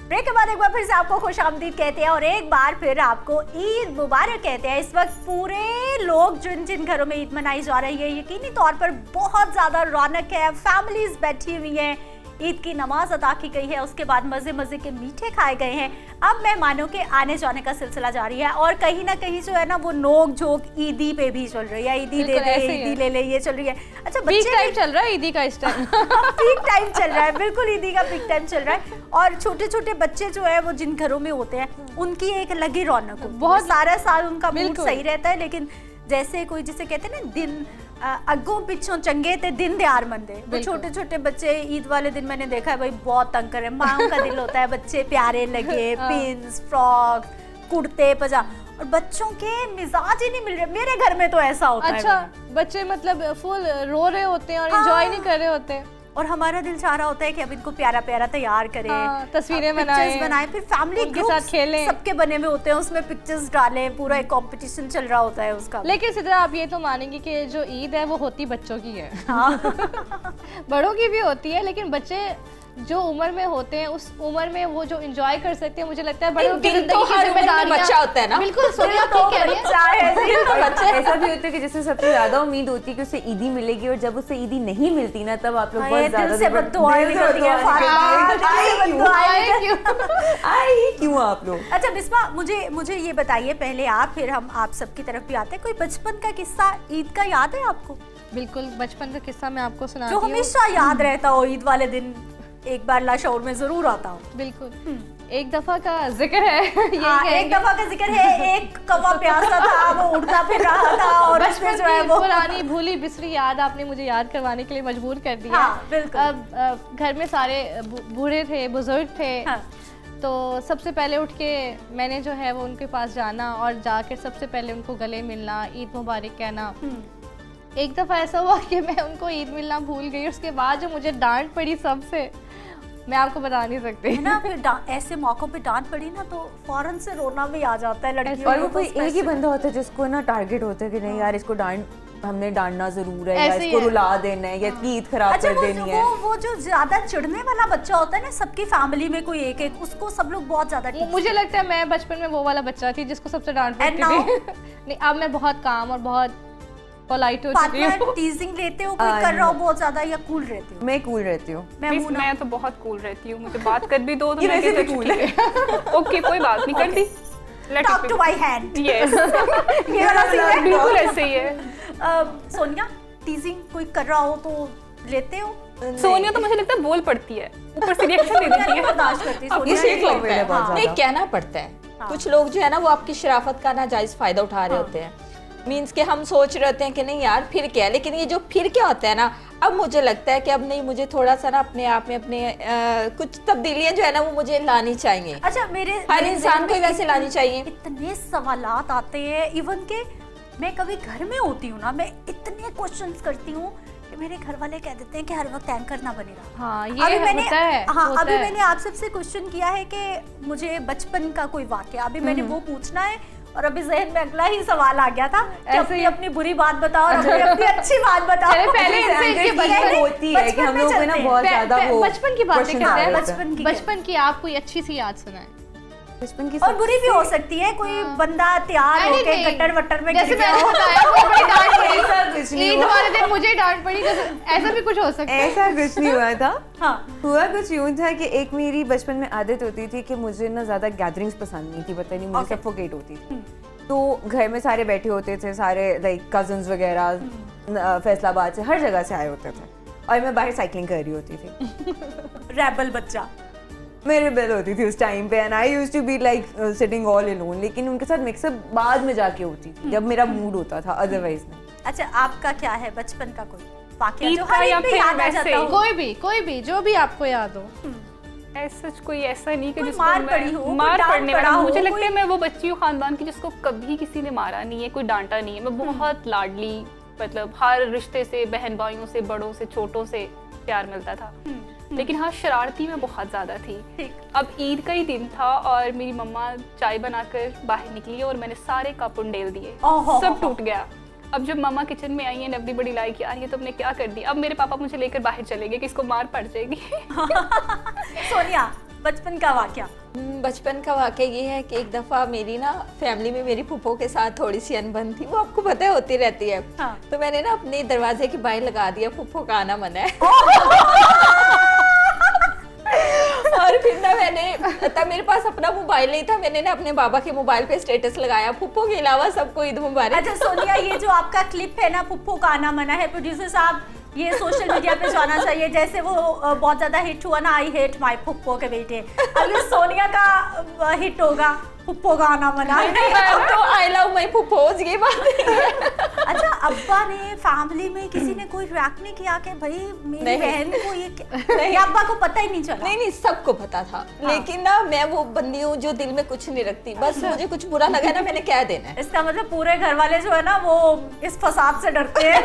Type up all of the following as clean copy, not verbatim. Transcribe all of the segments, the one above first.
Break के बाद एक बार फिर से आपको खुशामदीद कहते हैं और एक बार फिर आपको ईद मुबारक कहते हैं। इस वक्त पूरे लोग जिन जिन घरों में ईद मनाई जा रही है यकीनी तौर पर बहुत ज़्यादा रौनक है, फैमिलीज बैठी हुई हैं, ईद की नमाज अदा की गई है, उसके बाद मज़े मज़े के मीठे खाए गए हैं। अब मेहमानों के आने जाने का सिलसिला जारी है और कहीं ना कहीं जो है ना वो नोक झोंक ईदी पे भी चल रही है, ईदी दे दे, ईदी ले ले, ये चल रही है। अच्छा, पीक टाइम चल रहा है ईदी का इस टाइम। पीक टाइम चल रहा है, बिल्कुल ईदी का पीक टाइम चल रहा है। और छोटे छोटे बच्चे जो है वो जिन घरों में होते हैं उनकी एक अलग ही रौनक होती है, बहुत सारा साल उनका मूड सही रहता है। लेकिन जैसे कोई जिसे कहते हैं ना दिन अगों पिछों चंगे ते दिन दयार मंदे, वो छोटे छोटे बच्चे ईद वाले दिन मैंने देखा है भाई बहुत तंग कर रहे हैं। माँ का दिल होता है बच्चे प्यारे लगे, पिन्स, फ्रॉक, कुर्ते पजामा, और बच्चों के मिजाज ही नहीं मिल रहे। मेरे घर में तो ऐसा होता है। अच्छा, बच्चे मतलब फुल रो रहे होते हैं और एंजॉय नहीं कर रहे होते, और हमारा दिल चाह रहा होता है कि अब इनको प्यारा प्यारा तैयार करें, तस्वीरें बनाएं, फिर फैमिली के साथ खेलें, सबके बने हुए होते हैं, उसमें पिक्चर्स डालें, पूरा एक कंपटीशन चल रहा होता है उसका। लेकिन सिद्रा आप ये तो मानेंगे कि जो ईद है वो होती बच्चों की है। बड़ों की भी होती है, लेकिन बच्चे जो उम्र में होते हैं उस उम्र में वो जो एंजॉय कर सकते हैं, मुझे लगता है बड़ों की जिंदगी की जिम्मेदारी बच्चा होता है ना। बिल्कुल सोनिया ठीक कह रही है। बच्चा ऐसा भी होता है कि जिससे सबसे ज्यादा उम्मीद होती है कि उसे ईदी मिलेगी, और जब उसे ईदी नहीं मिलती ना तब आप लोग बहुत ज्यादा क्यों आप लोग। अच्छा बिस्मा, मुझे ये बताइए पहले आप, फिर हम आप सबकी तरफ भी आते हैं। कोई बचपन का किस्सा ईद का याद है आपको? बिल्कुल, बचपन का किस्सा मैं आपको सुनाती हूँ जो हमेशा याद रहता हो, ईद वाले दिन एक बार लाशौर में जरूर आता हो। बिल्कुल, एक दफा का जिक्र है। एक दफा का जिक्र है, एक कौवा प्यासा था, वो उड़ता फिर रहा था और उसमें जो है वो पुरानी भूली बिसरी याद आपने मुझे याद करवाने के लिए मजबूर कर दिया। बिल्कुल। अब घर में सारे बूढ़े थे, बुजुर्ग थे, तो सबसे पहले उठ के मैंने जो है वो उनके पास जाना और जाकर सबसे पहले उनको गले मिलना, ईद मुबारक कहना। एक दफ़ा ऐसा हुआ कि मैं उनको ईद मिलना भूल गई, उसके बाद जो मुझे डांट पड़ी सबसे, मैं आपको बता नहीं सकती है ना। फिर ऐसे मौकों पे डांट पड़ी ना तो फौरन से रोना भी आ जाता है लड़कियों। और वो कोई एक ही बंदा होता है जिसको ना टारगेट होता है कि नहीं यार इसको हमने डांटना जरूर है, या इसको रुला देना है, या ईद खराब कर देनी है। वो जो ज्यादा चिढ़ने वाला बच्चा होता है ना, सबकी फैमिली में कोई एक उसको सब लोग बहुत ज्यादा मुझे लगता है मैं बचपन में वो वाला बच्चा थी जिसको सबसे डांट पड़ती थी। नहीं, अब मैं बहुत काम और बहुत पोलाइट हो चुकी हूं। टीजिंग लेते हो कोई कर रहा हो बहुत ज्यादा, या कूल रहती हो? मैं कूल रहती हूँ। मैं तो बहुत कूल रहती हूँ, मुझे बात कर भी दो तो मैं कहती हूँ ठीक है, ओके कोई बात नहीं, कर दी। Talk to my hand. Yes, ये वाला सीन है, बिल्कुल ऐसे ही है। सोनिया, टीजिंग कोई कर रहा हो तो लेते हो? सोनिया तो मुझे लगता है बोल पड़ती है, ऊपर से रिएक्शन दे देती है। बर्दाश्त करती है ये ठीक लगता है, नहीं कहना पड़ता है। कुछ लोग जो है ना वो आपकी शराफत का नाजायज फायदा उठा रहे होते हैं। मीन्स के हम सोच रहे होते हैं कि नहीं यार फिर क्या है, लेकिन ये जो फिर क्या होता है ना, अब मुझे लगता है कि अब नहीं, मुझे थोड़ा सा ना अपने आप में अपने कुछ तब्दीलियां जो है ना वो मुझे लानी चाहिए। अच्छा, हर इंसान को वैसे लानी चाहिए। इतने सवालात आते हैं, इवन के मैं कभी घर में होती हूँ ना, मैं इतने क्वेश्चंस करती हूँ कि मेरे घर वाले कह देते हैं कि हर वक्त एंकर ना बने रहा। हाँ, ये होता है। अभी मैंने आप सबसे क्वेश्चन किया है कि मुझे बचपन का कोई वाकया, अभी मैंने वो पूछना है, और अभी जहन में अगला ही सवाल आ गया था कि अपनी बुरी बात बताओ और अपनी अच्छी बात बताओ। पहले इनसे होती है कि हम लोग को ना बहुत ज्यादा वो बचपन की बातें करते हैं। बचपन की आप कोई अच्छी सी याद सुनाएं। बचपन की और बुरी भी हो सकती है, कोई बंदा तैयार होके गटर वटर में जैसे मैंने बताया मुझे डांट पड़ी, ईद वाले दिन मुझे डांट पड़ी, ऐसा भी कुछ हो सकता है। ऐसा कुछ नहीं हुआ था। हुआ कुछ यूं था कि एक मेरी बचपन में आदत होती थी कि मुझे ना ज्यादा गैदरिंग्स पसंद नहीं थी, पता नहीं मुझे सफोकेट होती थी। तो घर में सारे बैठे होते थे, सारे लाइक कजन्स वगैरह फैसलाबाद से हर जगह से आए होते थे, और मैं बाहर साइकिलिंग कर रही होती थी। रेबल बच्चा मैं रेबेल होती थी उस टाइम पे, and I used to be like sitting all alone, लेकिन उनके साथ मिक्सअप बाद में जाके होती थी जब मेरा मूड होता था, अदरवाइज नहीं। अच्छा, आपका क्या है बचपन का कोई वाकया जो हर एक पे याद आ जाता हो? कोई भी जो भी आपको याद हो। ऐसा कोई ऐसा नहीं कि जिसको मार पड़ी हो, मार पड़ने वाला। मुझे लगता है मैं वो बच्ची हूँ खानदान की जिसको कभी किसी ने मारा नहीं है, कोई डांटा नहीं है। मैं बहुत लाडली, मतलब हर रिश्ते से, बहन भाइयों से, बड़ों से, छोटों से प्यार मिलता था। लेकिन हाँ, शरारती में बहुत ज़्यादा थी। अब ईद का ही दिन था और मेरी मम्मा चाय बनाकर बाहर निकली और मैंने सारे कप उंडेल दिए, सब टूट गया। अब जब मम्मा किचन में आई है, नबदी बड़ी लाई कि यार ये तुमने क्या कर दी। अब मेरे पापा मुझे लेकर बाहर चले गए कि इसको मार पड़ जाएगी। सोनिया, बचपन का वाकया? बचपन का वाकया ये है कि एक दफ़ा मेरी ना फैमिली में मेरी फूफो के साथ थोड़ी सी अनबन थी, वो आपको पता है होती रहती है। हाँ। तो मैंने ना अपने दरवाजे के बाहर लगा दिया फूफो का आना मना है। और फिर ना मैंने तब मेरे पास अपना मोबाइल नहीं था, मैंने ना अपने बाबा के मोबाइल पे स्टेटस लगाया फूफो के अलावा सबको ईद मुबारक। अच्छा सोनिया, ये जो आपका क्लिप है ना फुप्पो का आना मना है, प्रोड्यूसर साहब ये सोशल मीडिया पे जाना चाहिए। जैसे वो बहुत ज्यादा हिट हुआ ना, आई हेट माय फुप्पो के बेटे, अब ये सोनिया का हिट होगा फुप्पो का आना मना। तो आई लव माय फुप्पोज ये बात नहीं है। अच्छा, अब्बा ने फैमिली में किसी ने कोई रिएक्ट नहीं किया कि भाई मेरी बहन को ये अब्बा को पता ही नहीं चला? नहीं सबको पता था। हाँ। लेकिन ना मैं वो बंदी हूँ जो दिल में कुछ नहीं रखती, बस मुझे कुछ बुरा लगा ना मैंने कह देना है। इसका मतलब पूरे घर वाले जो है ना वो इस फसाद से डरते हैं।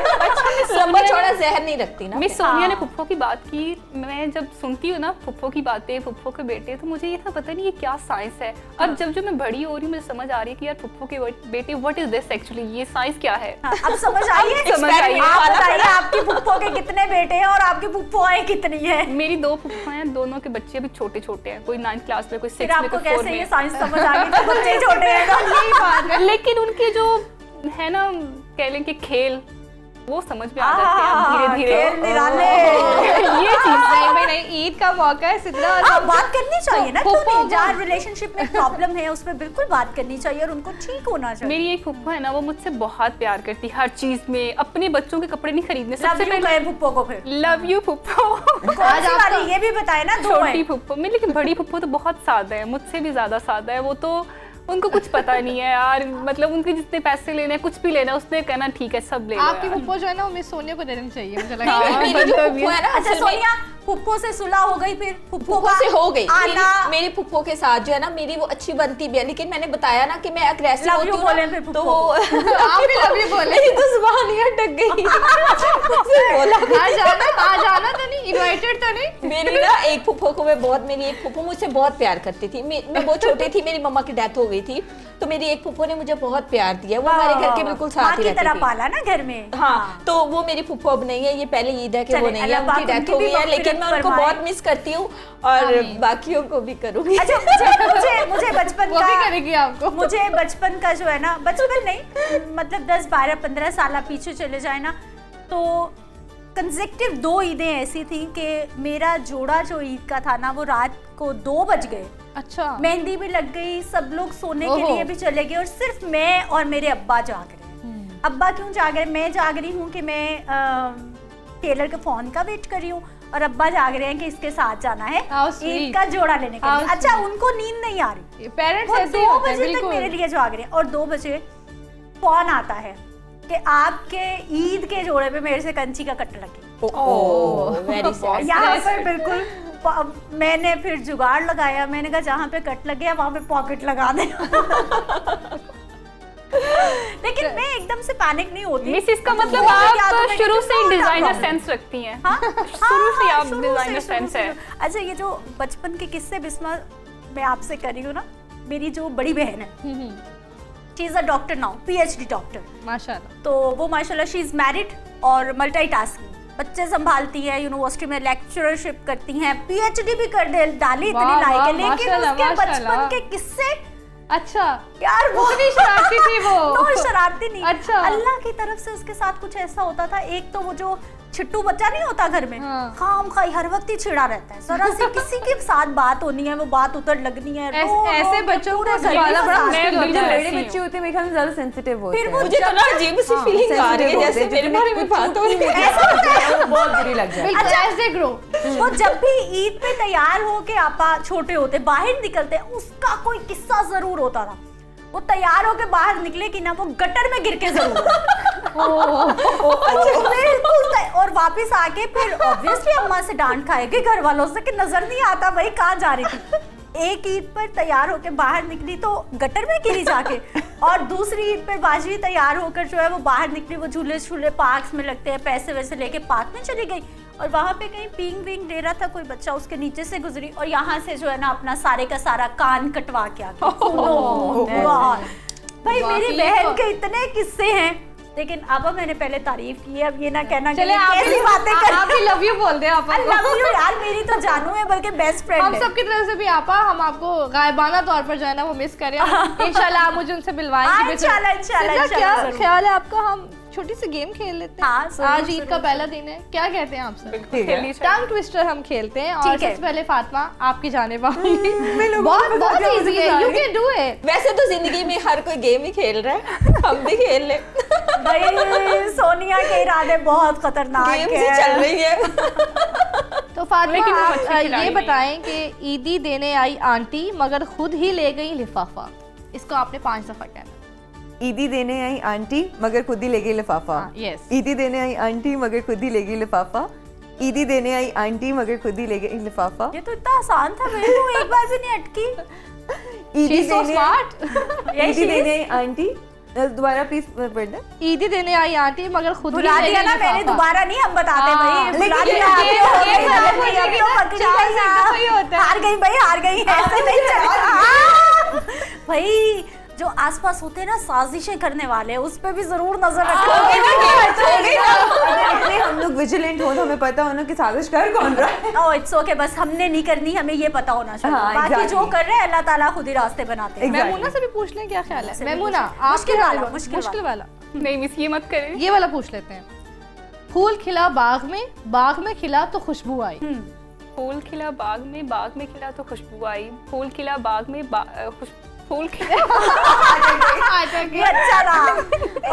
लंबा चौड़ा जहर नहीं रखती ना। मिस सोनिया ने फुप्पो की बात की, मैं जब सुनती हूँ ना फुप्पो की बातें, फुप्पो के बेटे, तो मुझे ये था पता नहीं ये क्या साइंस है। अब जब मैं बड़ी हो रही हूँ मुझे समझ आ रही है कि यार फुप्पो के बेटे व्हाट इज दिस एक्चुअली, ये साइंस क्या है। अब समझ आई है? समझ आई है। आप बताइए आपकी फुप्पो के कितने बेटे हैं और आपकी फुप्पोएं कितनी है? मेरी 2 फुप्पो हैं, दोनों के बच्चे अभी छोटे छोटे हैं, कोई 9th क्लास में, कोई 6 फिर में, आपको कोई 4 कैसे ये में। साइंस समझ आ गई कि बच्चे छोटे हैं? यही बात है। लेकिन उनके जो है ना कह लें कि खेल वो समझ में आ जाते हैं धीरे धीरे। खेल निराले। ये चीज नहीं, ईद का मौका है सिद्रा, बात करनी चाहिए ना, क्यों नहीं? जहाँ रिलेशनशिप में प्रॉब्लम है उसमें बिल्कुल बात करनी चाहिए और उनको ठीक होना चाहिए। मेरी एक फुप्पो है ना, वो मुझसे बहुत प्यार करती है हर चीज में, अपने बच्चों के कपड़े नहीं खरीदने सबसे पहले फुप्पो को। फिर लव यू फुप्पो। आज वाली ये भी बताए ना, दो छोटी फुप्पो में, लेकिन बड़ी फुप्पो तो बहुत सादा है, मुझसे भी ज्यादा सादा है। वो तो उनको कुछ पता नहीं है यार, मतलब उनके जितने पैसे लेने कुछ भी लेना उसने कहना ठीक है सब ले लो। आपकी फुप्पो जो है ना वो मिस सोनिया को देनी चाहिए मुझे लगता नहीं, है। मेरी जो फुप्पो है ना, अच्छा असल में सोनिया, फुप्पो से सुलह हो गई, फिर फुप्पो फुप्पो से हो गई। आना मेरी फुप्पो के साथ जो है ना मेरी वो अच्छी बनती भी है, लेकिन मैंने बताया ना कि मैं अग्रेसिव Love होती you हूँ बोले ना, फिर तो फुप्पो आप भी लव यू बोले। मेरी तो जुबान ही अटक गई। मुझसे बोला भी आ जाना तो नहीं, इनवाइटेड तो नहीं। मेरी ना एक फुप्पो को मैं बहुत, मेरी एक फुप्पो मुझसे बहुत प्यार करती थी। मैं बहुत छोटी थी, मेरी मम्मा की डेथ हो गई थी, तो मेरी एक फुप्पो ने मुझे बहुत प्यार दिया। वो हमारे घर के बिल्कुल साथ ही रहती तरह थी। पाला ना घर में। हाँ, तो वो मेरी फुप्पो अब नहीं है, ये पहले ईद है कि वो नहीं है, अल्लाह उनकी पाक डेथ हो उनकी गई है, भी लेकिन मैं उनको फरमाए। बहुत मिस करती हूँ और बाकियों को भी करूँगी। अच्छा, मुझे बचपन वो भी का, करेगी आपको। मुझे बचपन का जो है ना, बचपन नहीं मतलब 10, 12, 15 साल पीछे चले जाए ना, तो कंसेक्टिव 2 ईदें ऐसी थी कि मेरा जोड़ा जो ईद का था ना वो रात को 2 बज गए। अच्छा, मेहंदी भी लग गई, सब लोग सोने के लिए भी चले गए और सिर्फ मैं और मेरे अब्बा जाग रहे। अब्बा क्यों जाग रहे? मैं जाग रही हूँ कि मैं टेलर के फोन का वेट कर रही हूँ और अब्बा जाग रहे हैं कि इसके साथ जाना है ईद का जोड़ा लेने के लिए। अच्छा, उनको नींद नहीं आ रही, पेरेंट्स वो ऐसे ही 2 होते हैं बजे तक मेरे लिए जाग रहे हैं और 2 बजे फोन आता है कि आपके ईद के जोड़े पे मेरे से कंची का कट लगे। Very sad. यहाँ पर बिल्कुल मैंने फिर जुगाड़ लगाया, मैंने कहा जहाँ पे कट लगे वहाँ पे पॉकेट लगा दे। लेकिन मैं एकदम से पैनिक नहीं होती। मिस इसका मतलब आप शुरू से ही डिजाइनर सेंस रखती हैं। शुरू से आप डिजाइनर सेंस है। अच्छा, ये जो बचपन के किस्से बिस्मा मैं आपसे कर रही हूँ ना, मेरी जो बड़ी बहन है she is a doctor now, PhD doctor माशाल्लाह। तो वो माशाल्लाह शी इज मैरिड और मल्टीटास्किंग, बच्चे संभालती है, यूनिवर्सिटी में लेक्चरशिप करती हैं, PhD भी कर डाली, इतनी लायक है। लेकिन उसके बचपन के किस्से, अच्छा यार वो भी शरारती थी वो। नो, शरारती नहीं। अच्छा, अल्लाह की तरफ से उसके साथ कुछ ऐसा होता था। एक तो वो जो छिट्टू बच्चा नहीं होता घर में, हाँ। खाम खाई हर वक्त ही छिड़ा रहता है, जरा से किसी के साथ बात होनी है वो बात उतर लगनी है। ऐसे बच्चों को संभालना बड़ा मुश्किल होता है। बड़े बच्चे होते हैं मेरे ख्याल में ज्यादा सेंसिटिव होते हैं। मुझे तो ना अजीब सी फीलिंग आ रही है जैसे मेरे बारे में बात हो रही है। ऐसा होता है, वो बहुत बुरी लग जाती है। अच्छा, ऐसे ग्रो वो जब भी ईद पे तैयार हो के आपा छोटे होते बाहर निकलते, उसका कोई किस्सा जरूर होता था। वो तैयार होके बाहर निकले कि ना वो गटर में गिर के जरूर और वापस आके फिर ऑब्वियसली अम्मा से डांट खाएगी, घर वालों से कि नजर नहीं आता भाई कहाँ जा रही थी। एक ईद पर तैयार होके बाहर निकली तो गटर में गिरी जाके, और दूसरी ईद पर बाजवी तैयार होकर जो है वो बाहर निकली, वो झूले झूले पार्क्स में लगते हैं, पैसे वैसे लेके पार्क में चली गई और वहां पे कहीं पींग वींग दे रहा था कोई बच्चा, उसके नीचे से गुजरी और यहाँ से जो है ना अपना सारे का सारा कान कटवा के आ गई। भाई मेरी बहन के इतने किस्से हैं लेकिन अब मैंने पहले तारीफ की है, अब ये ना कहना चले कैसी बातें कर आप ही लव यू बोल दे आप I love you यार, मेरी तो जानू है बल्कि बेस्ट फ्रेंड हम है। सबकी तरफ से भी आपा, हम आपको गायबाना तौर पर जो है ना वो मिस करें। इंशाल्लाह आप मुझे उनसे मिलवाएंगे। इंशाल्लाह सिद्रा, क्या ख्याल है आपका, हम छोटी सी गेम खेल लेते हैं? हाँ, जरूर, आज ईद जरूर, का पहला दिन है, क्या कहते हैं आप सब? खेलनी चाहिए। टंग ट्विस्टर हम खेलते हैं और ठीक है। सबसे पहले फातिमा आपकी जानिब आऊंगी। बहुत इजी है, यू कैन डू इट। वैसे तो जिंदगी में हर कोई गेम ही खेल रहा है, हम भी खेल ले। भाई सोनिया के इरादे बहुत खतरनाक गेम ही है। चल रही है। तो फातिमा लेकिन वो आप अच्छी ये खिलाड़ी बताएं कि ईदी देने आई आंटी मगर खुद ही ले गई लिफाफा, इसको आपने 5 दफा कहना। ईदी देने आई आंटी मगर खुद ही ले गई लिफाफा। यस। ईदी देने आई आंटी मगर खुद ही ले गई लिफाफा। ईदी देने आई आंटी मगर खुद ही ले गई लिफाफा। ये तो इतना आसान था, मेरे को एक बार भी नहीं अटकी। ईदी She's so देने smart। ईदी देने आई आंटी, दोबारा प्लीज पढ़ दे। ईदी देने आई आंटी मगर खुद ही भुला ले दिया गई ना मैंने, लिफाफा। दोबारा नहीं हम बताते हाँ, भाई, लेकिन भुला ये दिया ये- आपने, ये- हो ये गई बात गलती, बोलिए अब कि तो पकड़ी चार गई से ना। दफा ही होता है। हार गई भाई, हार गई, ऐसे नहीं चलेगा। भाई जो आसपास होते हैं ना साजिशें करने वाले, उस पे भी जरूर नजर रखोगे। इतने हम लोग विजिलेंट हो तो हमें पता हो ना कि साजिश कर कौन रहा है। ओह इट्स ओके, बस हमने नहीं करनी, हमें ये पता होना चाहिए। हाँ, बाकी exactly. जो कर रहे हैं अल्लाह ताला खुद ही रास्ते बनाते हैं। Exactly. मैमूना से भी पूछ लें क्या ख्याल है? से भी मैमूना पूछें। आप मुश्किल क्या वाला, बोलो? मुश्किल मुश्किल वाला। नहीं मिस ये मत करें। ये वाला पूछ लेते हैं। फूल खिला बाग में खिला तो खुशबू आई। फूल खिला बाग में खिला तो खुशबू आई। फूल खिला बाग में फूल खिला ये अच्छा रहा।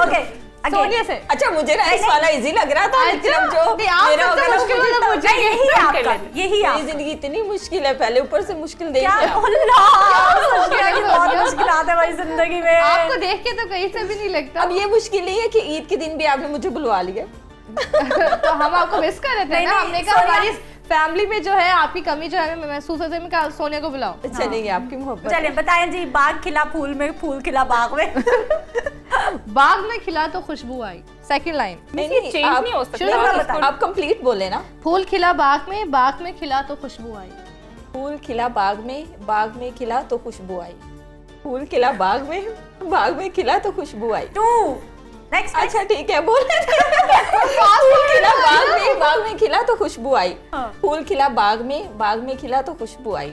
ओके सोनिया से। अच्छा मुझे ना इस वाला इजी लग रहा था, लेकिन अब जो नहीं, आप मेरा सबसे होगा ना, मुश्किल मुझे- वाला पूछेंगे। यही कर आपका, लेते यही मेरी आप जिंदगी इतनी मुश्किल है, पहले ऊपर से मुश्किल देख क्या लिया। सोनिया की बहुत मुश्किलात है भाई जिंदगी में। आपको देख के तो कहीं से भी नहीं लगता। अब ये मुश्किल ही है कि ईद के दिन भी आपने मुझे बुलवा लिया। तो हम आपको मिस कर रहे थे नहीं, ना, नहीं, हमने कहा सोनिया- हमारी फैमिली में जो है आपकी कमी जो है महसूस होती है, मैं कहा सोनिया को बुलाओ। चलेंगे आपकी मोहब्बत। चलिए बताएं जी, बाग खिला फूल में, फूल खिला बाग में। बाग में खिला तो खुशबू आई। Second line. नहीं चेंज आप- नहीं हो सकता। शुरू करो। आप कंप्लीट बोले ना। फूल खिला बाग में खिला तो खुशबू आई। फूल खिला बाग में खिला तो खुशबू आई। फूल खिला बाग में खिला तो खुशबू आई। 2 नेक्स्ट। अच्छा ठीक है, बोल फूल खिला बाग में खिला तो खुशबू आई। हाँ। फूल खिला बाग में खिला तो खुशबू आई।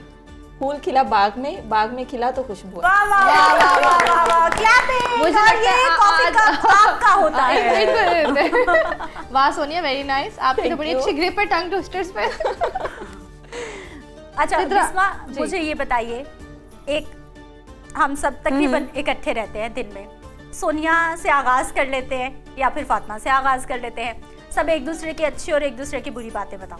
फूल खिला बाग में खिला तो खुशबू आई। वाह वाह वाह वाह वाह वाह, क्लैपिंग। मुझे और लगता ये है कॉफी का कप का होता है। वाह सोनिया, वेरी नाइस। आपकी तो बड़ी you. अच्छी ग्रिप है टंग ट्विस्टर्स पे। अच्छा सिद्रा, बिस्मा, जी। मुझे ये बताइए, एक हम सब तकरीबन इकट्ठे रहते हैं दिन में, सोनिया से आगाज कर लेते हैं या फिर फातिमा से आगाज कर लेते हैं, सब एक दूसरे की अच्छी और एक दूसरे की बुरी बातें बताओ।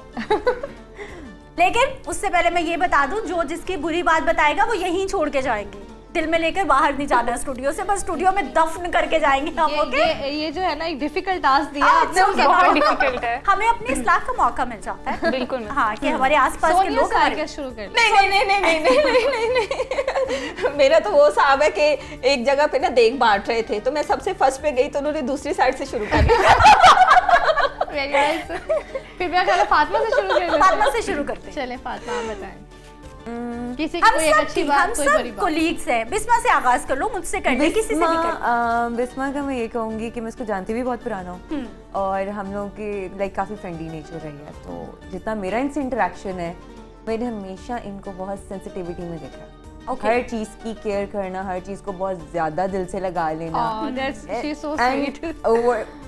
लेकिन उससे पहले मैं ये बता दूं, जो जिसकी बुरी बात बताएगा वो यहीं छोड़ के जाएंगे, दिल में लेकर बाहर नहीं जाना स्टूडियो से, बस स्टूडियो में दफन करके जाएंगे हम। ओके, ये जो है ना एक डिफिकल्ट टास्क दिया हाँ, आपने हम it's okay, सबको। बहुत डिफिकल्ट है। हमें अपनी इस्लाह का मौका मिल जाता है। बिल्कुल मिस। हाँ, कि हमारे आसपास के सोनिया लोग से हमारे- आगे शुरू कर ले। नहीं। मेरा तो वो साहब है कि एक जगह पे ना देख बांट रहे थे, तो मैं सबसे फर्स्ट पे गई तो उन्होंने दूसरी साइड से शुरू कर दिया। Very nice। फिर मेरा ख्याल है फातिमा से शुरू कर लेते हैं। फातिमा से शुरू करते हैं। चले फातिमा, आप बताएं किसी की हम कोई एक सब अच्छी हम बात, कोई बुरी सब बात। कोलीग्स हैं। बिस्मा से आगाज कर लो, मुझसे कर ले, किसी से भी कर। बिस्मा का मैं ये कहूँगी कि मैं इसको जानती भी बहुत पुराना हूँ और हम लोगों की लाइक काफ़ी फ्रेंडली नेचर रही है, तो जितना मेरा इनसे इंटरेक्शन है, मैंने हमेशा इनको बहुत सेंसिटिविटी में देखा है। Okay. हर चीज़ की केयर करना, हर चीज़ को बहुत ज़्यादा दिल से लगा लेना। Oh, that's she's so And, sweet।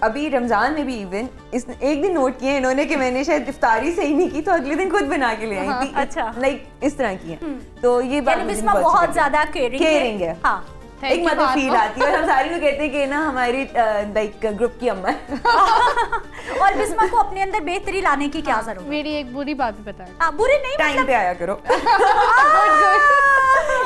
अभी रमजान में भी इवन इस एक दिन नोट किया इन्होंने कि मैंने शायद इफ्तारी सही नहीं की, तो अगले दिन खुद बना के ले आई थी। अच्छा। लाइक इस तरह की है, तो ये बात यानी मुझे बिस्मा बहुत बहुत अच्छी ज्यादा लगी। केयरिंग है। हाँ। Thank एक you, मतलब फील फातिमा। आती है, और हम सारे लोग कहते हैं कि ना हमारी लाइक ग्रुप की अम्मा है। और बिस्मा को अपने अंदर बेहतरी लाने की क्या जरूरत है? मेरी एक बुरी बात भी बताएं। हाँ, बुरे नहीं, टाइम मतलब पे आया करो।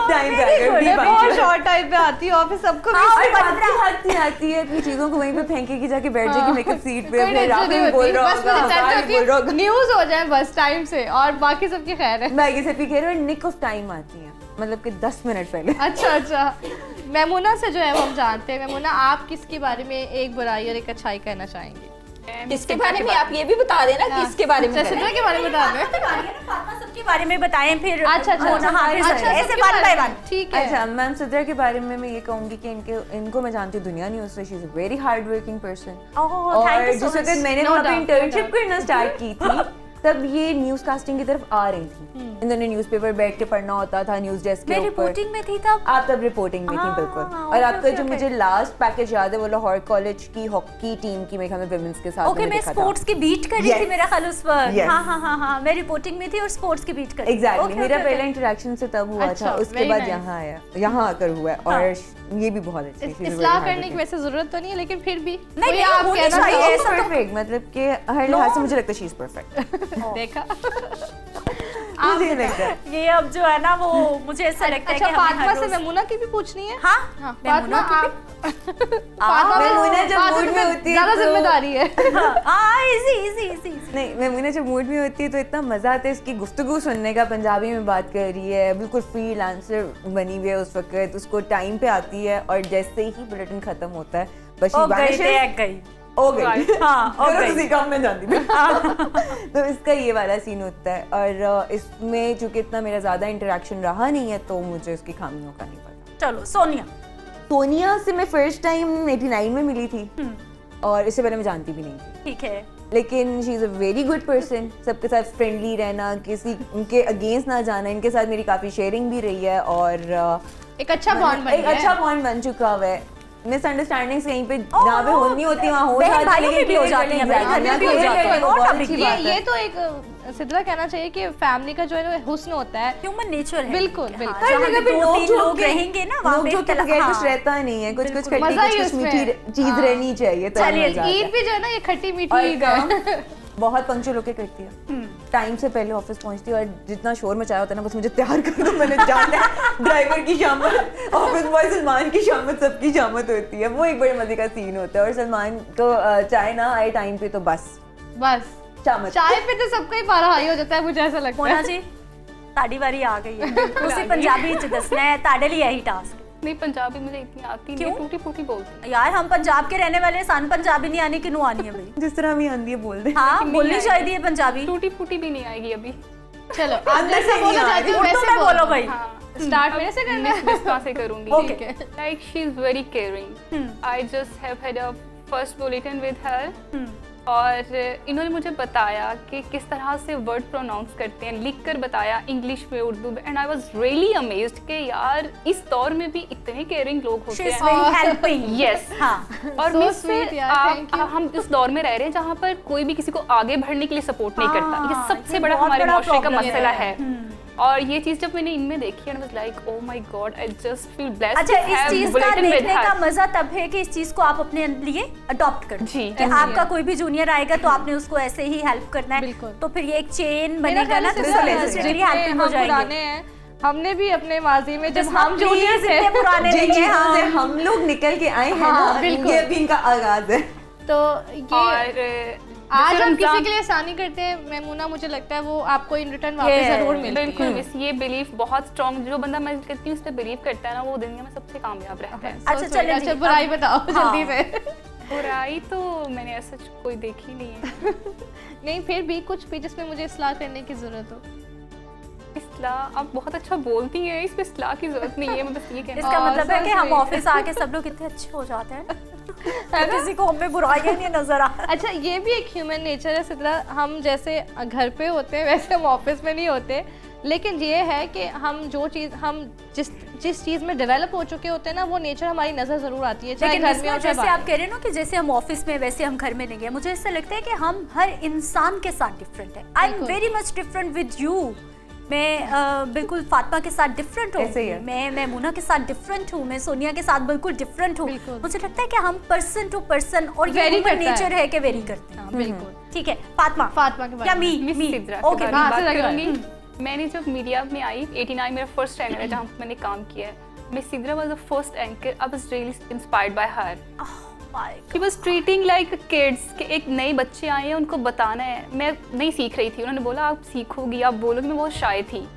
टाइम पे आया करो। मैं be बहुत punctual। शॉर्ट टाइम पे आती हूँ और फिर सबको हाँ, miss और करती हूँ। आती है अपनी चीजों को वहीं पे फेंकेगी, जाके बैठ जाएगी मेकअप सीट पे, कोई फिर टेंशन राहुल नहीं बोल होती, रहा बस मुझे होगा, टेंशन आकाश होती बोल रहा है होगा। न्यूज़ हो जाए बस टाइम से, और बाकी सबकी खैर है। मैगी से पी कह रहे हो, निक ऑफ टाइम आती है, मतलब कि 10 मिनट पहले। अच्छा। मैमूना से जो है वो हम जानते हैं। मैमूना, आप किसके बारे में एक बुराई और एक अच्छाई कहना चाहेंगी? किसके बारे में आप ये भी बता देना, किसके बारे में सिद्रा के बारे में बता दें। फातिमा सबके बारे में बताएं फिर। अच्छा, ऐसे वन बाय वन। ठीक है। अच्छा, मैम सिद्रा के बारे में मैं ये कहूंगी कि इनको मैं जानती हूँ दुनिया न्यूज़ से, she is a very hard working person. और जिस वक्त मैंने वहाँ पे इंटर्नशिप करना स्टार्ट की थी तब ये न्यूज कास्टिंग की तरफ आ रही थी। इन्होंने न्यूज़पेपर बैठ के पढ़ना होता था न्यूज डेस्क के ऊपर। रिपोर्टिंग में थी तब। आप तब रिपोर्टिंग में थी बिल्कुल। और आपका जो मुझे लास्ट पैकेज याद है वो लाहौर कॉलेज की हॉकी टीम की, मेरे ख्याल में विमेंस के साथ ओके, मैं स्पोर्ट्स की बीट कर रही थी मेरा ख्याल उस वक्त। हाँ, मैं रिपोर्टिंग में थी और स्पोर्ट्स की बीट कर रही थी। एग्जैक्टली, मेरा पहला इंटरेक्शन से तब हुआ था, उसके बाद यहाँ आया, यहाँ आकर हुआ है। और ये भी बहुत अच्छी इस्लाह करने की वैसे जरूरत तो नहीं है, लेकिन फिर भी नहीं, आप होनी कहना चाहिए, चाहिए। ऐसा तो- परफेक्ट, मतलब कि हर लिहाज से मुझे लगता है शी इज परफेक्ट। देखा। मुझे लगता है ये अब जो है ना वो मुझे ऐसा लगता है अच्छा, कि हमें फातिमा हर से रोज- मेमुना की भी पूछनी है। हाँ, फातिमा आप मेमुना जब मूड में होती है ज्यादा तो- जिम्मेदारी है। इजी। नहीं, मेमुना जब मूड में होती है तो इतना मजा आता है इसकी गुफ्तगू सुनने का। पंजाबी में बात कर रही है, बिल्कुल फ्रीलांसर बनी हुई है उस वक्त, उसको टाइम पे आती है और जैसे ही बुलेटिन खत्म होता है बस ओ गई हो गई। हाँ, ओ गई। उसी काम में जाती थी। तो इसका ये वाला सीन होता है और इसमें चूंकि इतना मेरा ज्यादा इंटरेक्शन रहा नहीं है तो मुझे इसकी खामियों का नहीं पता। चलो सोनिया से मैं फर्स्ट टाइम 89 में मिली थी और इससे पहले मैं जानती भी नहीं थी। ठीक है, लेकिन she is a very good person, सबके साथ फ्रेंडली रहना, किसी उनके अगेंस्ट ना जाना, इनके साथ मेरी काफ़ी शेयरिंग भी रही है और एक अच्छा बॉन्ड बन एक गया है। अच्छा बॉन्ड बन चुका हुआ है। मिसअंडरस्टैंडिंग्स कहीं पे जहाँ पे होनी होती वहाँ हो जाती है, भाइयों में लेकिन भी हो जाती है, भाई, घर में भी हो जाती है, बहुत बहुत अच्छी अच्छी बात ये है। तो एक सिद्रा कहना चाहिए कि फैमिली का जो है हुस्न होता है। ह्यूमन नेचर है। बिल्कुल, हाँ, बिल्कुल। जहाँ हर जगह पे पे दो नोक तीन झोंक लोग के- रहेंगे ना वहाँ नोक पे झोंक के बगैर कुछ हाँ। रहता नहीं है, कुछ बिल्कुल। खट्टी मजा ही कुछ उसमें मीठी है। चीज रहनी चाहिए। तो चलिए, मजा आता है। ईद भी जो है ना ये खट्टी मीठी और ईद है। काम बहुत पंक्चुअल होके करती है, टाइम से पहले ऑफिस पहुंचती है और जितना शोर मचाया होता है ना बस मुझे तैयार कर दो, मैंने जाना है। ड्राइवर की शामत, ऑफिस बॉय सलमान की शामत, सबकी शामत होती है। वो एक बड़े मजे का सीन होता है और सलमान को चाय ना आए टाइम पे तो बस शामत। चाय पे तो सबका ही पारा हाई हो जाता है, मुझे ऐसा लगता मोना है। जी ताड़ी वारी आ गई है। उसे पंजाबी च दसना है, ताड़े लिए यही टास्क। नहीं, पंजाबी मुझे इतनी आती नहीं, टूटी फूटी बोलती यार हम पंजाब के रहने वाले, सान पंजाबी नहीं आनी किनू आनी है भाई। जिस तरह भी आंदी है बोल दे। हाँ, बोलनी चाहिए पंजाबी। टूटी फूटी भी नहीं आएगी अभी। चलो अंदर से बोलो नहीं आ चाहती रही। हूँ, उर्दू वैसे में बोलो भाई। हाँ, स्टार्ट मेरे से करना है। मिस कहाँ से करूंगी। Okay. Like she is very caring. I just have had a first bulletin with her और इन्होंने मुझे बताया कि किस तरह से वर्ड प्रोनाउंस करते हैं, लिख कर बताया इंग्लिश में, उर्दू में, and I was really amazed कि यार इस दौर में भी इतने केयरिंग लोग She होते is हैं। very helping. यस हाँ, और So मिस sweet यार, thank you. हम इस दौर में रह रहे हैं जहाँ पर कोई भी किसी को आगे बढ़ने के लिए सपोर्ट नहीं करता। हाँ, ये सबसे ये बड़ा बहुत हमारे बड़ा माशरे का problem मसला है। है। और ये चीज जब मैंने इनमें देखी and was like oh my God, I just feel blessed अच्छा, इस चीज का देखने का मजा तब है कि इस चीज को आप अपने लिए अडॉप्ट कर जी, कि आपका कोई भी जूनियर आएगा तो आपने उसको ऐसे ही हेल्प करना है। बिल्कुल। तो फिर ये एक चेन मेरा बनेगा ना, ख्याल तो से सब जितने एक दूसरे के लिए हेल्पिंग हो हम जाएंगे। पुराने हैं, हमने भी अपने माजी में जब Just हम जूनियर please, थे इतने पुराने जिन नहीं है, चीजों से हाँ। हम लोग निकल के आए हैं हाँ, ना, बिल्कुल। ये अभी इनका आगाज है। तो ये और आज हम किसी रमजान- के लिए आसानी करते हैं मेमुना, मुझे लगता है वो आपको इन रिटर्न वापस जरूर मिलती है। बिल्कुल मिस, ये बिलीफ बहुत स्ट्रॉन्ग, जो बंदा मैं कहती हूँ उस पर बिलीव करता है ना, वो दुनिया में सबसे कामयाब रहता है। अच्छा, चलिए अच्छा जी, बुराई अब- बताओ हाँ। जल्दी से। बुराई तो मैंने ऐसा कोई देखी नहीं है। नहीं, फिर भी कुछ भी जिसमें मुझे इस्लाह करने की जरूरत हो। इस्लाह आप बहुत अच्छा बोलती हैं, इस पे इस्लाह की जरूरत नहीं है, मैं बस ये कहना इसका मतलब है कि हम सच में। ऑफिस आके सब लोग कितने अच्छे हो जाते हैं तो किसी को हमें बुराइयां नहीं नजर आ। अच्छा, ये भी एक ह्यूमन नेचर है सिद्रा, हम जैसे घर पे होते हैं वैसे हम ऑफिस में नहीं होते, लेकिन ये है कि हम जो चीज़ हम जिस चीज़ में डेवलप हो चुके होते हैं ना, वो नेचर हमारी नज़र ज़रूर आती है, चाहे लेकिन घर में हो इसमें चाहे जैसे आप बाहर। कह रहे हो ना कि जैसे हम ऑफिस में वैसे हम घर में नहीं गए, मुझे ऐसा लगता है कि हम हर इंसान के साथ डिफरेंट है। आई एम बिल्कुल। Very much different with you. मैं बिल्कुल फातिमा के साथ डिफरेंट ऐसे ही हूँ, है। मैं मेमुना के साथ डिफरेंट हूँ, मैं सोनिया के साथ बिल्कुल डिफरेंट हूँ। बिल्कुल। मुझे लगता है कि हम पर्सन टू पर्सन और ये Vary ह्यूमन करता है। नेचर है कि वेरी करते हैं। हाँ, बिल्कुल। ठीक है, फातिमा फातिमा के बारे या में। मी मिस मी सिद्रा के ओके बारे में हाँ, बात सिद्रा के बारे करूंगी। मैंने जब मीडिया में आई 89 मेरा फर्स्ट चैनल है जहाँ मैंने काम किया है। Miss Sidra was the first anchor, I was really inspired by her. She was treating like kids कि एक नए बच्चे आए हैं, उनको बताना है। मैं नहीं सीख रही थी, उन्होंने बोला आप सीखोगी, आप बोलोगी। मैं बहुत शाय थी,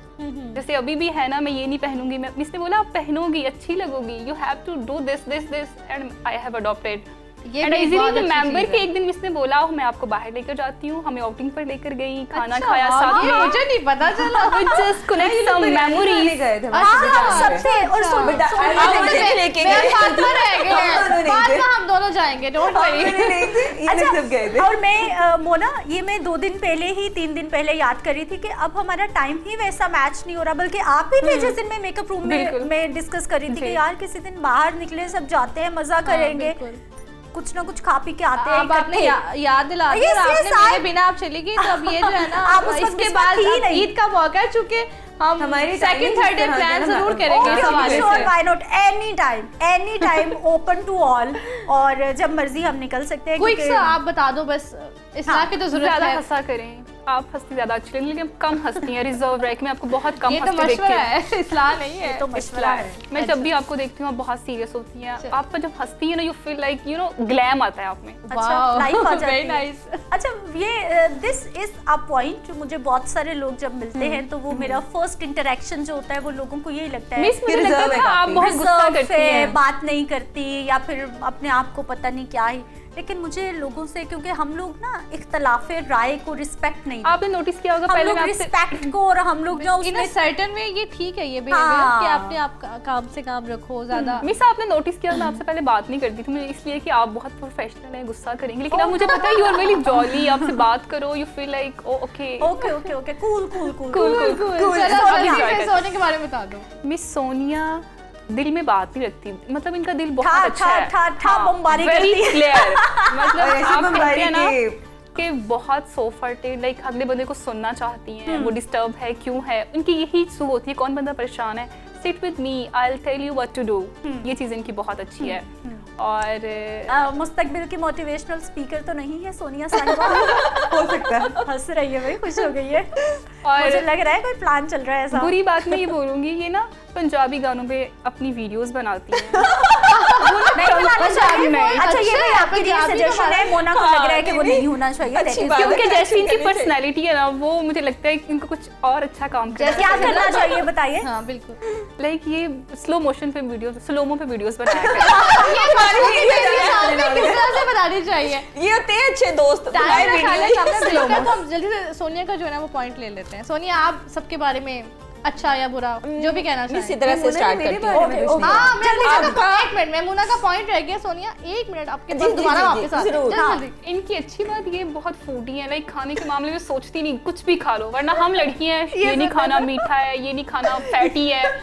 जैसे अभी भी है ना, मैं ये नहीं पहनूंगी। मैं इसने बोला आप पहनोगी, अच्छी लगोगी, you have to do this this this, and I have adopted. ये एंड भी आई बहुत अच्छी रिमेंबर चीज़ कि है। एक दिन इसने बोला मैं आपको बाहर लेकर जाती हूँ, हमें आउटिंग पर लेकर गई, खाना अच्छा, खाया साथ ये में, मुझे नहीं पता चला। जस्ट कनेक्ट सम मेमोरीज। गए थे हाँ, सबसे और आप मुझे भी लेके मेरे गए। साथ में रह गए हैं। दोनों नहीं बाद थे। में हम दोनों जाएंगे, डोंट वरी। ये लोग सब गए थे। और मैं मोना ये मैं 2 दिन पहले ही 3 दिन पहले याद कर रही थी कि अब हमारा टाइम ही वैसा मैच नहीं हो रहा, बल्कि आप ही थे जिस दिन मैं मेकअप रूम में मैं डिस्कस कर रही थी कि यार किसी दिन बाहर निकले, सब जाते हैं, मजा करेंगे, कुछ ना कुछ खा पी के आते हैं अब आपने इकट्ठे। याद दिला Yes, दिया, और yes, आपने मेरे I- बिना आप चली गई, तो अब ये जो है ना आप उस वक्त इसके इस बाद वक्त थी अब नहीं। ईद का मौका है, चूंकि हम हमारी सेकंड timing थर्ड डे इस तरह प्लान है ना, जरूर मैं- करेंगे इस Okay, हवाले sure, से। why not? Any time open to all, और जब मर्जी हम निकल सकते हैं। क्विक क्योंकि- सा आप बता दो बस, इस्लाह की तो जरूरत ज्यादा है। हंसा करें, आप हंसती ज्यादा अच्छी लगती है, लेकिन कम हंसती हैं, रिजर्व रह के मैं आपको बहुत कम ये तो हंसते देखती मशवरा हूँ। है, इस्लाह नहीं है। तो मशवरा है। मैं जब भी आपको देखती हूँ आप बहुत सीरियस होती हैं, आप पर जब हंसती है ना you feel like you know glam आता है आप में। अच्छा, लाइफ आ जाती वेरी है। नाइस। अच्छा, ये दिस इज अ पॉइंट जो मुझे बहुत सारे लोग जब मिलते हैं तो वो मेरा फर्स्ट इंटरेक्शन जो होता है वो लोगों को यही लगता है मिस मुझे reserve लगता है है आप काफी। बहुत गुस्सा Reserve करती है, हैं। बात नहीं करती, या फिर अपने आप को पता नहीं क्या ही। लेकिन मुझे लोगों से, क्योंकि हम लोग ना इख्तलाफे राय को रिस्पेक्ट नहीं देते। आपने नोटिस किया होगा हम पहले लोग मैं आपसे रिस्पेक्ट को, और हम लोग जो इन उसमें सर्टेन वे ये ठीक है, ये बिहेवियर हाँ। कि आपने आप काम से काम रखो ज्यादा। मिस आपने नोटिस किया मैं आपसे पहले बात नहीं करती थी, मुझे इसलिए कि आप बहुत प्रोफेशनल हैं, गुस्सा करेंगे, लेकिन अब मुझे पता है यू आर वेरी जॉली, आपसे बात करो you feel like okay okay okay okay cool cool cool cool cool चलो, अभी सोनिया try के करते सोने के बारे में बता दो। मिस सोनिया दिल में बात नहीं रखती, मतलब इनका दिल बहुत ठा, अच्छा ठा, है, ठा, ठा बमबारी वेरी करती है। क्लियर, मतलब और ऐसी आप कहते बमबारी हैं ना के कि बहुत सोफर्टेड, लाइक अगले बंदे को सुनना चाहती हैं, वो डिस्टर्ब है क्यों है, उनकी यही सू होती है, कौन बंदा परेशान है, sit with me I will tell you what to do, ये चीज़ इनकी बहुत अच्छी है। और मुस्तकबिल की मोटिवेशनल स्पीकर तो नहीं है सोनिया साहिबा। हो सकता है। हंस रही है भाई, खुश हो गई है। और मुझे लग रहा है कोई प्लान चल रहा है ऐसा। बुरी बात मैं ये बोलूंगी, ये ना पंजाबी गानों पे अपनी वीडियोस बनाती हैं। नहीं बनाना चाहिए। नहीं। अच्छा, ये भी अच्छा, आपके लिए पंजाबी सजेशन हमारा- है, मोना को लग रहा है कि वो नहीं होना चाहिए। अच्छी That is- बात है। क्योंकि जैसी इनकी करनी चाहिए। पर्सनैलिटी है ना, वो मुझे लगता है कि इनको कुछ और अच्छा काम करना क्या करना चाहिए बताइए। हाँ बिल्कुल। लाइक ये स्लो मोशन पे वीडियो, स्लोमो पे वीडियोस बनाया करें। ये मशवरे के लिए सामने किस तरह से बतानी चाहिए। ये होते हैं अच्छे दोस्त। टाइम मैं रखा है वीडियो सामने slow बिल्कुल, तो हम जल्दी से सोनिया का जो है ना वो पॉइंट ले लेते हैं। सोनिया, आप सबके बारे में अच्छा या बुरा जो भी कहना मैं इसी चाहें। तरह से स्टार्ट मेरे करती बारे हूँ। में कुछ नहीं हाँ, कहा। एक मिनट, मेमूना का पॉइंट रह गया। सोनिया, एक मिनट आपके जी, पास जी, दोबारा जी, वापस आते हैं। जरूर। जल्दी हाँ। जल्दी। इनकी अच्छी बात ये बहुत फूडी है, लाइक खाने के मामले में सोचती नहीं, कुछ भी खा लो, वरना हम लड़कियां हैं ये नहीं खाना मीठा है, ये नहीं खाना फैटी है,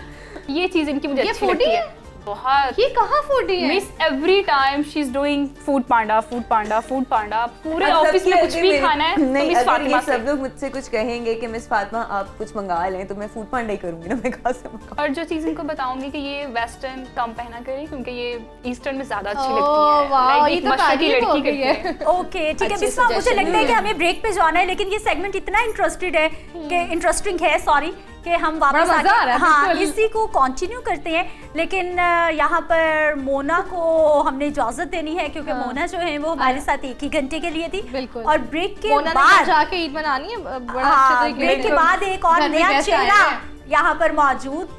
ये चीज इनकी मुझे ये अच्छी foodie लगती है? है बहुत। ये कहाँ फूडी है? Miss every time she is doing Foodpanda Foodpanda Foodpanda, पूरे और ऑफिस में सबसे कुछ आगे भी मेरे- खाना है तो नहीं, मिस अगर फातिमा ये से। सब लोग मुझसे कुछ कहेंगे कि मिस फातिमा आप कुछ मंगा लें तो मैं फूड पांडा ही करूंगी ना, मैं कहाँ से मंगाऊं? और जो चीज इनको बताऊंगी कि ये वेस्टर्न कम पहना करें, क्योंकि ये ईस्टर्न में ज्यादा अच्छी ओह, लगती है, वाह, लाइक ये एक तो मशरकी तारीफ हो लड़की गई करती है। है। ओके ठीक है अच्छी बिस्मा, मुझे suggestion लगता है कि हमें ब्रेक पे जाना है, लेकिन ये सेगमेंट इतना इंटरेस्टेड है कि इंटरेस्टिंग है, सॉरी, कि हम वापस बड़ा मजा आ आके रहा है, हाँ बिल्कुल। इसी को कंटिन्यू करते हैं। लेकिन यहाँ पर मोना को हमने इजाजत देनी है, क्योंकि मोना जो है वो हमारे साथ 1 ही घंटे के लिए थी। बिल्कुल। और ब्रेक के मोना ने बाद जाके ईद मनानी है बड़ा हाँ, अच्छे तरीके ब्रेक से। के बाद एक और घर में नया गेस्ट आए चेहरा हैं। यहाँ पर मौजूद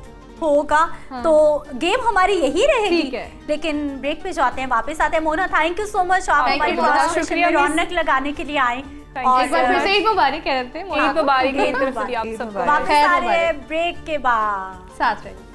होगा। तो गेम हमारी यही रहेगी। ठीक है। लेकिन ब्रेक पे जाते हैं, वापस आते हैं। Mona, thank you so much, आप Thank you, हमारी मोना। conversation शुक्रिया, में मिस। रौनक लगाने के लिए आए। Thank you और एक बार फिर से ईद मुबारक कह रहे थे मोना ईद को। मुबारक ईद मेरी तरफ से भी आप मुबारक। सबको। ईद वापस खैर आ रहे हैं मुबारक। ब्रेक के बाद। साथ रहिए।